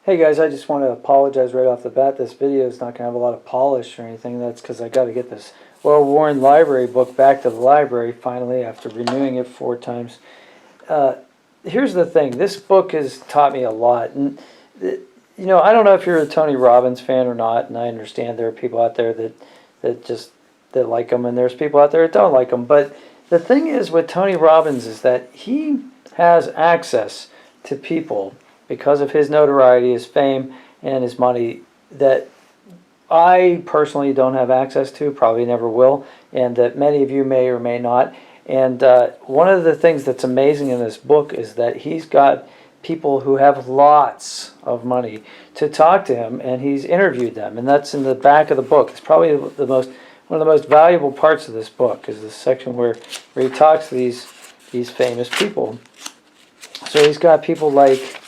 Hey guys, I just want to apologize right off the bat. This video is not going to have a lot of polish or anything. That's because I got to get this well-worn library book back to the library finally after renewing it 4 times. Here's the thing. This book has taught me a lot. And, you know, I don't know if you're a Tony Robbins fan or not, and I understand there are people out there that like him, and there's people out there that don't like him. But the thing is with Tony Robbins is that he has access to people because of his notoriety, his fame, and his money that I personally don't have access to, probably never will, and that many of you may or may not. And one of the things that's amazing in this book is that he's got people who have lots of money to talk to him, and he's interviewed them, and that's in the back of the book. It's probably one of the most valuable parts of this book is this section where he talks to these famous people. So he's got people like,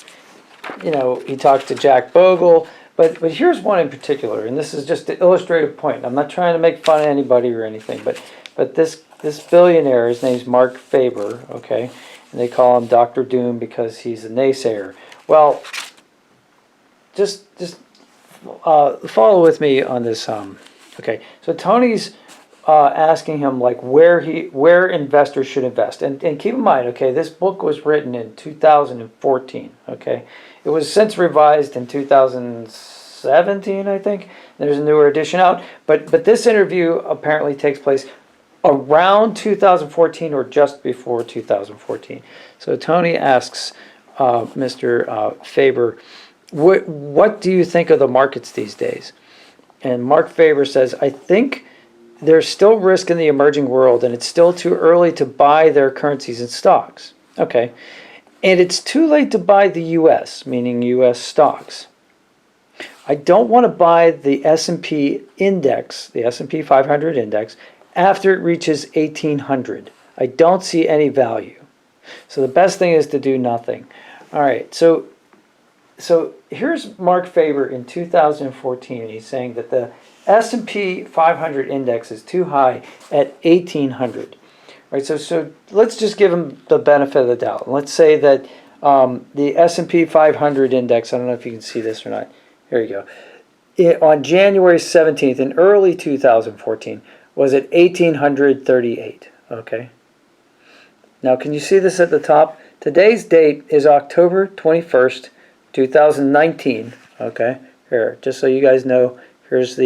you know, he talks to Jack Bogle, but here's one in particular, and this is just an illustrative point. I'm not trying to make fun of anybody or anything, but this billionaire, his name's Marc Faber, okay, and they call him Dr. Doom because he's a naysayer. Well, just follow with me on this. Okay, so Tony's asking him like where investors should invest, and keep in mind, okay, this book was written in 2014. Okay, it was since revised in 2017, I think. There's a newer edition out, but this interview apparently takes place around 2014 or just before 2014. So Tony asks Mr. Faber, what do you think of the markets these days? And Marc Faber says, I think there's still risk in the emerging world, and it's still too early to buy their currencies and stocks. Okay. And it's too late to buy the U.S., meaning U.S. stocks. I don't want to buy the S&P index, the S&P 500 index, after it reaches 1800. I don't see any value. So the best thing is to do nothing. All right, so here's Marc Faber in 2014. He's saying that the S&P 500 index is too high at 1800. Right, so let's just give him the benefit of the doubt. Let's say that the S&P 500 index, I don't know if you can see this or not. Here you go. On January 17th in early 2014 was at 1838. Okay. Now, can you see this at the top? Today's date is October 21st, 2019. Okay. Here, just so you guys know, here's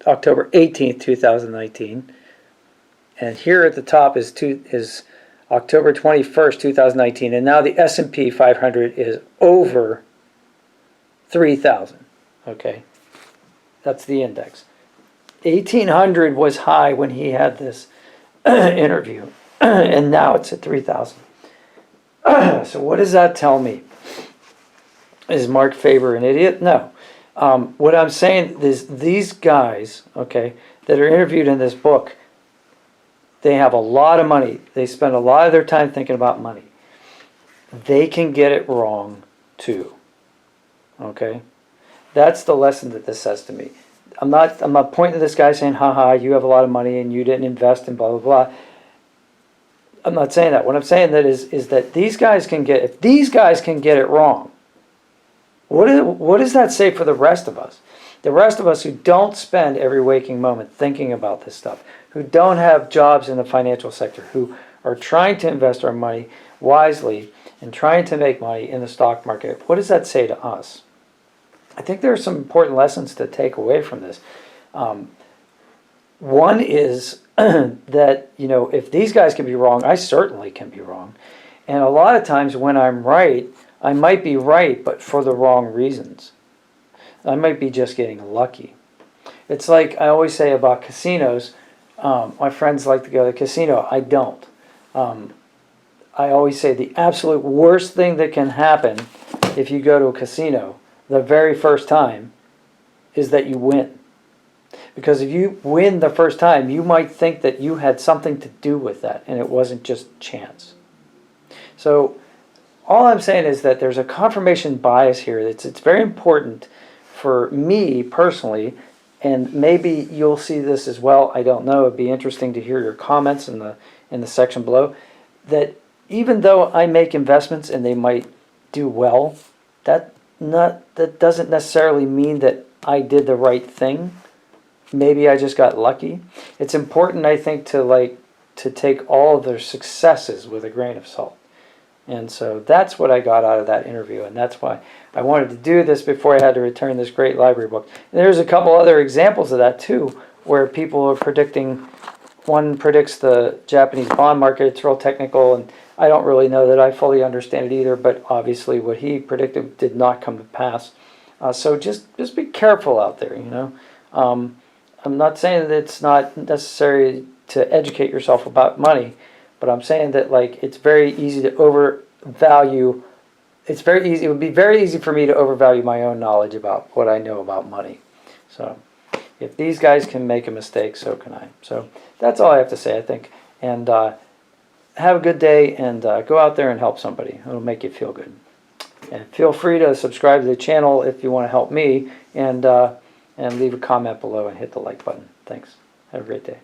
October 18th, 2019. And here at the top is October 21st, 2019. And now the S&P 500 is over 3,000. Okay. That's the index. 1,800 was high when he had this interview. And now it's at 3,000. So what does that tell me? Is Marc Faber an idiot? No. What I'm saying is these guys, okay, that are interviewed in this book, they have a lot of money. They spend a lot of their time thinking about money. They can get it wrong too. Okay? That's the lesson that this says to me. I'm not pointing to this guy saying, haha, you have a lot of money and you didn't invest in blah, blah, blah. I'm not saying that. What I'm saying that is that these guys can get, if these guys can get it wrong, what does that say for the rest of us? The rest of us who don't spend every waking moment thinking about this stuff, who don't have jobs in the financial sector, who are trying to invest our money wisely and trying to make money in the stock market, what does that say to us? I think there are some important lessons to take away from this. One is that, you know, if these guys can be wrong, I certainly can be wrong. And a lot of times when I'm right, I might be right, but for the wrong reasons. I might be just getting lucky. It's like I always say about casinos. My friends like to go to the casino. I don't. I always say the absolute worst thing that can happen if you go to a casino the very first time is that you win. Because if you win the first time, you might think that you had something to do with that, and it wasn't just chance. So all I'm saying is that there's a confirmation bias here. It's very important for me personally, and maybe you'll see this as well. I don't know. It'd be interesting to hear your comments in the section below. That even though I make investments and they might do well, that that doesn't necessarily mean that I did the right thing. Maybe I just got lucky. It's important, I think, to take all of their successes with a grain of salt. And so that's what I got out of that interview, and that's why I wanted to do this before I had to return this great library book. And there's a couple other examples of that too, where people are predicting. One predicts the Japanese bond market. It's real technical, and I don't really know that I fully understand it either, but obviously what he predicted did not come to pass. So just be careful out there, you know. I'm not saying that it's not necessary to educate yourself about money, but I'm saying that, like, it's very easy to overvalue. It's very easy. It would be very easy for me to overvalue my own knowledge about what I know about money. So if these guys can make a mistake, so can I. So that's all I have to say, I think. And have a good day, and go out there and help somebody. It'll make you feel good. And feel free to subscribe to the channel if you want to help me, and leave a comment below and hit the like button. Thanks. Have a great day.